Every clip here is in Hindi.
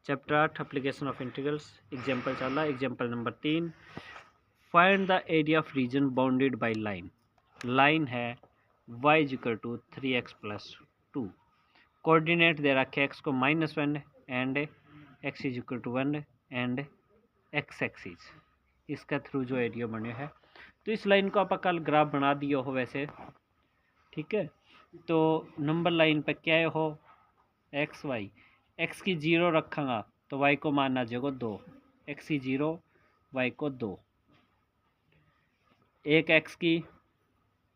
Chapter 8 application of integrals example चला। Example number 3, find the area of region bounded by line. Line है y equal to 3x plus 2, coordinate दे रखे x को -1 and x is equal to 1 and x axis, इसका थ्रू जो एरिया बने है। तो इस लाइन को आप कल ग्राफ बना दियो हो वैसे, ठीक है। तो नंबर लाइन पे क्या हो एक्स वाई, एक्स की 0 रखांगा तो वाई को मानना जगो 2, एक्स की 0 वाई को 2, एक एक्स की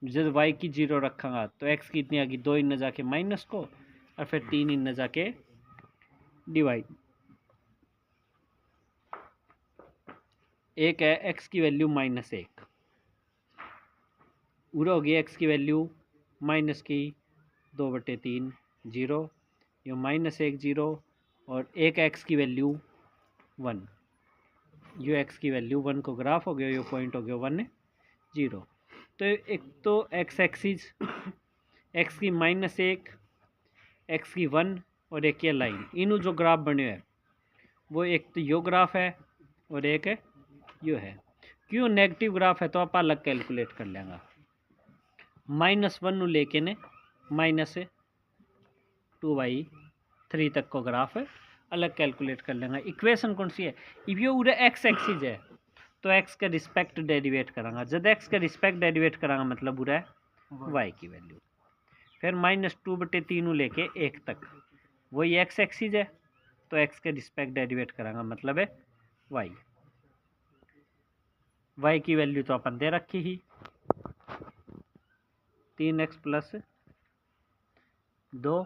जब वाई की 0 रखांगा तो एक्स की इतनी आ गई 2 इन जाके माइनस को और फिर 3 इन जाके डिवाइड। एक है एक्स की वैल्यू -1, पूरा हो गया एक्स की वैल्यू माइनस की 2/3 0, ये -1 0 और एक एक्स की वैल्यू 1, यो एक्स की वैल्यू 1 को ग्राफ हो गया, यो पॉइंट हो गया 1 0। तो एक तो एक्स एक्सिस एक्स की -1, एक्स की 1 और एक ये लाइन, इन जो ग्राफ बने है वो एक तो यो ग्राफ है और एक है यो है। क्यों नेगेटिव ग्राफ है तो आप अलग कैलकुलेट कर लेंगे। -1 लेके ने -2/3 तक को ग्राफ है अलग कैलकुलेट कर लेंगे। इक्वेशन कौन सी है, इफ यो उरे एक्स एक्सिस है तो एक्स का रिस्पेक्ट डेरिवेट करांगा, जब एक्स का रिस्पेक्ट डेरिवेट करांगा मतलब उरे वाई की वैल्यू, फिर -2/3 लेके 1 तक वही एक्स एक्सिस है तो एक्स के रिस्पेक्ट डेरिवेट करांगा मतलब है वाई। वाई की वैल्यू तो अपन दे रखी ही 3x प्लस 2,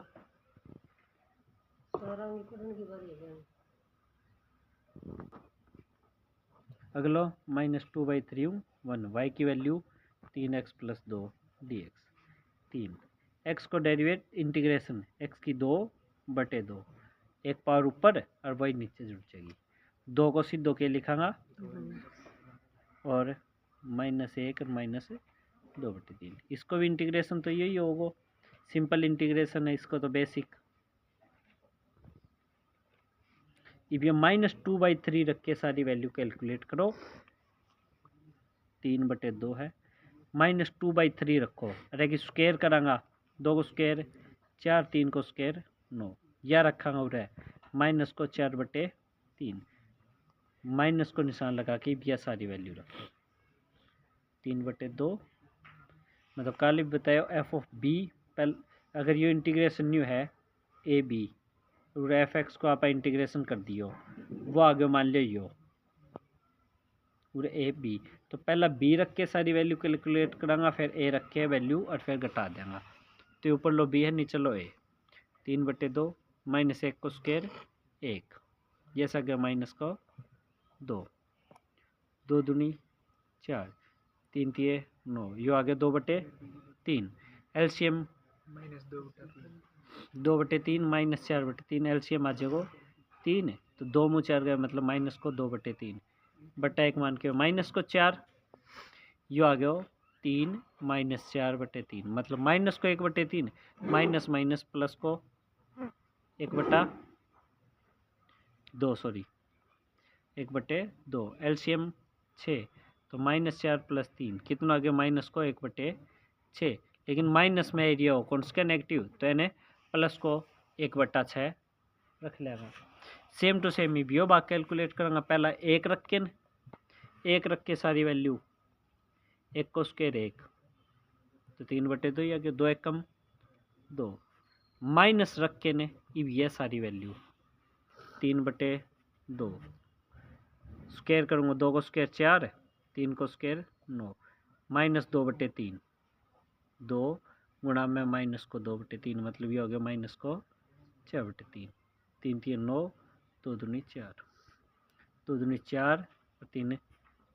अगलो -2/3 1, वाई की value 3x plus 2 dx 3, x को डेरिवेट इंटीग्रेशन एक्स की 2/2, एक पावर ऊपर और वाई नीचे जुड़ जाएगी, 2 को सीधो के लिखांगा और -1 और -2/3, इसको भी इंटीग्रेशन तो यही होगा, सिंपल इंटीग्रेशन है इसको तो बेसिक। इफ ये -2/3 रख के सारी वैल्यू कैलकुलेट करो, 3/2 है, -2/3 रखो, अरे कि स्क्वायर करांगा 2 को स्क्वायर 4, 3 को स्क्वायर 9, या रखांगा उरे माइनस को 4/3, माइनस को निशान लगा के यह सारी वैल्यू रखो 3/2। मतलब कल बताओ एफ ऑफ बी, पहले अगर ये इंटीग्रेशन न्यू है ए बी और एफ एक्स को आप इंटीग्रेशन कर दियो, वो आगे मान लो यो पूरे ए बी, तो पहला बी रख के सारी वैल्यू कैलकुलेट करांगा, फिर ए रख के वैल्यू और फिर घटा देंगे। तो ऊपर लो बी है नीचे लो ए, 3/2 -1 को स्क्वायर 1, ये सा गया माइनस को 2, 2 दूनी 4, 3 तिये 9, यो आगे 2/3, एलसीएम -2/3 -4/3, एलसीएम आ जाएगा 3, तो 2 मुँह 4 गया मतलब माइनस को 2/3 बटा 1 मान के माइनस को 4, यो आ गया 3 -4/3, मतलब माइनस को 1/3 माइनस माइनस प्लस को 1/2 सॉरी 1/2, एलसीएम 6, तो -4 + 3 कितना आ गया माइनस को 1/6, लेकिन माइनस में एरिया हो कौन सा नेगेटिव तो इन्हें प्लस को 1/6 रख लेगा। सेम टू सेम ही भी बात कैलकुलेट करेंगे, पहला 1 रख के 1 रख के सारी वैल्यू 1 को स्क्वायर 1, तो 3/2 या 2 1 कम 2, माइनस रख के ने अब ये सारी वैल्यू 3/2, स्क्वायर करूँगा 2 को स्क्वायर 4, 3 को स्क्वायर 9, -2/3, 2 गुणा में माइनस को 2/3 मतलब ये हो गया माइनस को 4/3, 3 3 9, 2 दूनी 4, 2 दूनी 4 और 3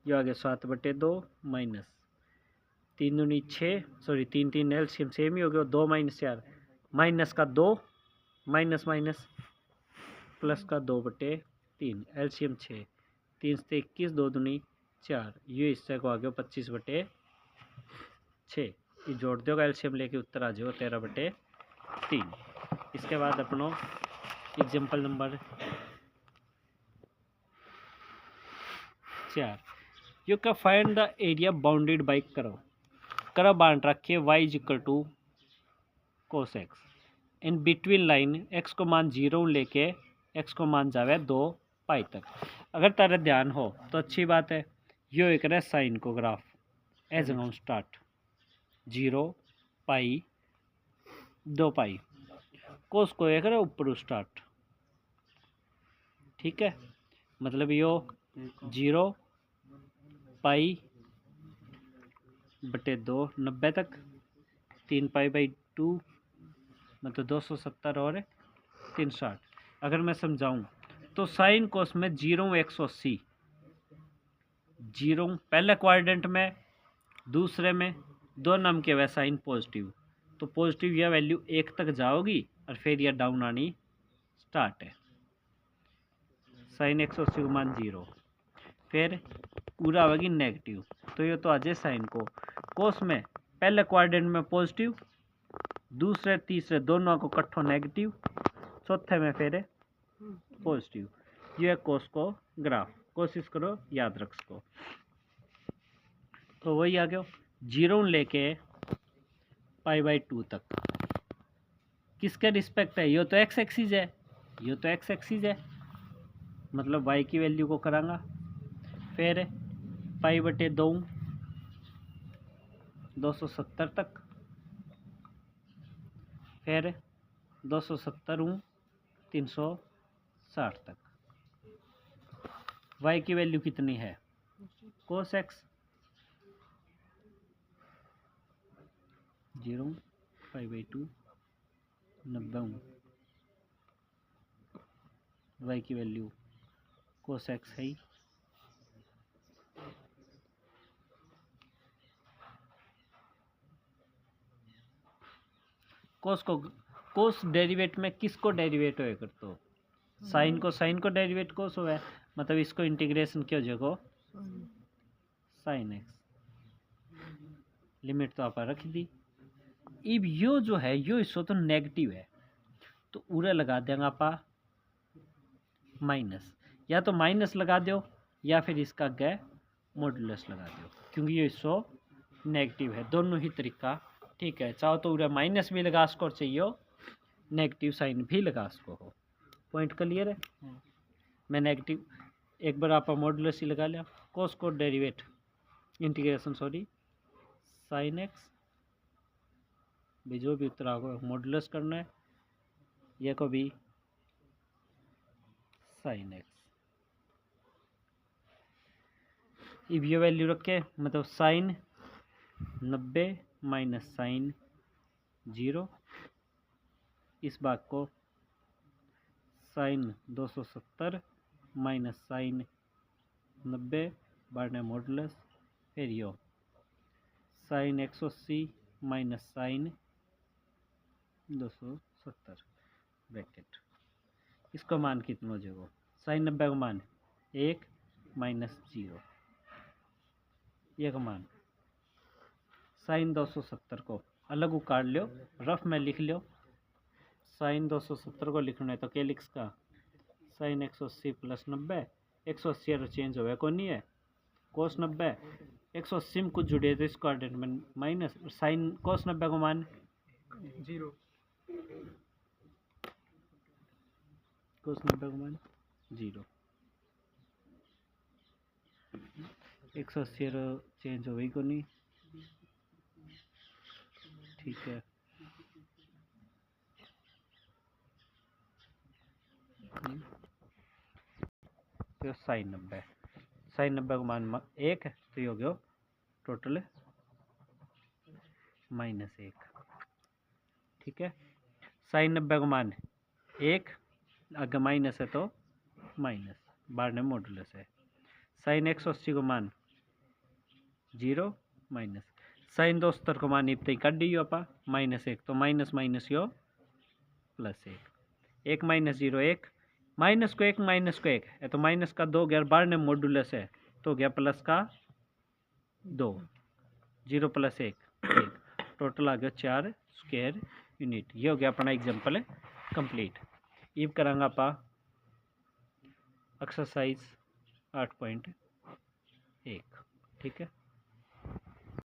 ये आ गया 7/2 माइनस 3 दूनी 6 सॉरी 3 3 एलसीएम सेम ही हो गया 2 - 4 माइनस का 2 माइनस माइनस प्लस का 2/3, एलसीएम 6, 3 से 21, 2 दूनी 4, ये हिस्से को आ गया 25/6, ये जोड़ दोगे एलसीएम लेके उत्तर आ जाएगा 13/3। इसके बाद अपनो एग्जाम्पल नंबर 4। यू का find the area bounded by करो बांट रखिए y is equal to cos x in between line x को मान 0 लेके x को मान जावे 2 पाई तक। अगर तारा ध्यान हो तो अच्छी बात है। यो एक रहा साइन को ग्राफ एज अकाउंट स्टार्ट 0 पाई 2 पाई, कोस को एक रहा ऊपर स्टार्ट, ठीक है। मतलब यो 0 पाई बटे 2 90 तक 3 पाई बाई 2 मतलब 270 और 360। अगर मैं समझाऊं तो साइन कोस में 0 180, 0 पहले क्वाड्रेंट में, दूसरे में दो नम के वह साइन पॉजिटिव, तो पॉजिटिव यह वैल्यू 1 तक जाओगी और फिर यह डाउन आनी स्टार्ट है। साइन 180 को मान 0, फिर पूरा आवेगी नेगेटिव, तो ये तो आ जाए साइन को कोस में पहले क्वाड्रेंट में पॉजिटिव, दूसरे तीसरे दोनों को इकट्ठो नेगेटिव, चौथे में फिर पॉजिटिव। ये कोस को ग्राफ, कोशिश करो याद रख सको। तो वही आ गया 0 लेके पाई बाई 2 तक किसके रिस्पेक्ट है, यो तो एक्स एक्सिस है, यो तो एक्स एक्सिस है, मतलब y की वैल्यू को करांगा। फिर पाई बटे 2 270 तक, फिर 270 360 तक। y की वैल्यू कितनी है cos x 0 pi by 2 90, y की वैल्यू कोस एक्स है। कोस डेरिवेट में किसको डेरिवेट होए कर, तो साइन को डेरिवेट कोस हो है, मतलब इसको इंटीग्रेशन क्या हो जाएगा साइन एक्स। लिमिट तो आप रख दी। अब यो जो है यो इसको तो नेगेटिव है, तो उरे लगा देंगे आप माइनस, या तो माइनस लगा दो या फिर इसका गै मॉडुलस लगा दो, क्योंकि ये इसको नेगेटिव है। दोनों ही तरीका ठीक है, चाहो तो उरे माइनस भी लगा सको, चाहिए नेगेटिव साइन भी लगा सको हो। पॉइंट क्लियर है। मैं नेगेटिव एक बार आप मॉडुलस ही लगा लिया, कोस को डेरिवेट इंटीग्रेशन साइन एक्स भी जो भी उत्तर होगा मॉडुलस करना है, यह को भी साइन एक्स। अब ये वैल्यू रखे, मतलब साइन 90 माइनस साइन 0, इस बात को साइन 270 माइनस साइन 90 बढ़ने मॉडुलस, फिर yo sign 180 minus sign 270 bracket. इसका मान कितना हो जाएगा, साइन 90 का मान 1 माइनस 0, ये का मान साइन 270 को अलग उकाड़ लो, रफ में लिख लो। साइन 270 को लिखना है तो क्या लिख का साइन 180 प्लस 90, 180 चेंज हो को नहीं है, कोस 90 180 में कुछ जुड़े तो इसको में माइनस, साइन कोस 90 को मान 0, कोस 90 को मान 0, 180 चेंज हो को नहीं, ठीक है। तो साइन 90 को मान 1 है, तो ये हो गया टोटल -1, ठीक है। साइन 90 को मान 1, अगर माइनस है तो माइनस, बाहर में मॉडुलस है। साइन 180 को मान 0 माइनस, साइन 270 को मान इतना ही काट दी आप -1, तो माइनस माइनस यो +1, 1 माइनस 0 1, माइनस को 1 माइनस को 1 है तो माइनस का 2 गया, बाहर में मॉडुलस है तो गया प्लस का 2, 0 + 1 टोटल आ गया 4 स्क्वायर यूनिट। ये हो गया अपना एग्जाम्पल है कंप्लीट। अब करांगा आप एक्सरसाइज 8.2। 1। ठीक है।